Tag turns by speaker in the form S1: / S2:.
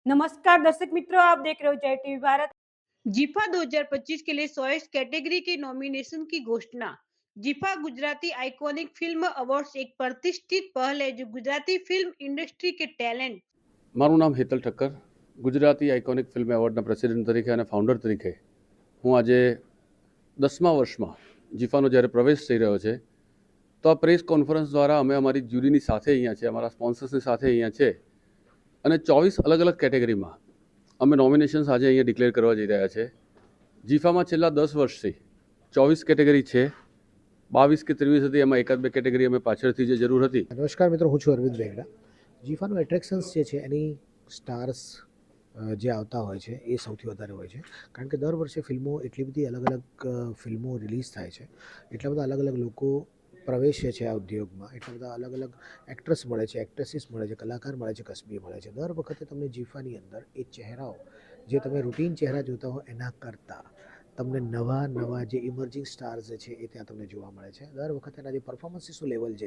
S1: नमस्कार दर्शक मित्रों, आप देख रहे हो जय टीवी भारत।
S2: जीफा 2025 के लिए 100 कैटेगरी के नॉमिनेशन की घोषणा। GIFA Gujarati iconic film awards एक प्रतिष्ठित पहल है जो गुजराती फिल्म इंडस्ट्री के टैलेंट
S3: મારું નામ હેતલ ઠક્કર, ગુજરાતી આઇકોનિક ફિલ્મ એવોર્ડના પ્રેસિડેન્ટ તરીકે અને ફાઉન્ડર તરીકે હું આજે 10મા વર્ષમાં જીફાનો જ્યારે પ્રવેશ થઈ રહ્યો છે તો આ પ્રેસ કોન્ફરન્સ દ્વારા અમે અમારી જ્યુરીની સાથે અહીંયા છે, અમારા સ્પોન્સર્સની સાથે અહીંયા છે અને 24 અલગ અલગ કેટેગરીમાં અમે નોમિનેશન્સ આજે અહીંયા ડિક્લેર કરવા જઈ રહ્યા છે. જીફામાં છેલ્લા 10 વર્ષથી 24 કેટેગરી છે, 22 કે 23 હતી, એમાં એકાદ બે કેટેગરી અમે પાછળથી જે જરૂર હતી.
S4: નમસ્કાર મિત્રો, હું છું અરવિંદ વેગડા. જીફાનું એટ્રેક્શન્સ જે છે એની સ્ટાર્સ જે આવતા હોય છે એ સૌથી વધારે હોય છે, કારણ કે દર વર્ષે ફિલ્મો એટલી બધી અલગ અલગ ફિલ્મો રિલીઝ થાય છે, એટલા બધા અલગ અલગ લોકો પ્રવેશે છે આ ઉદ્યોગમાં, એટલા બધા અલગ અલગ એક્ટ્રેસ મળે છે, એક્ટ્રેસીસ મળે છે, કલાકાર મળે છે, કસબી મળે છે. દર વખતે તમને જીફાની અંદર એ ચહેરાઓ જે તમે રૂટીન ચહેરા જોતા હો એના કરતાં તમને નવા જે ઇમર્જિંગ સ્ટાર્સ છે એ ત્યાં તમને જોવા મળે છે. દર વખતે એના જે પરફોર્મન્સીસનું લેવલ છે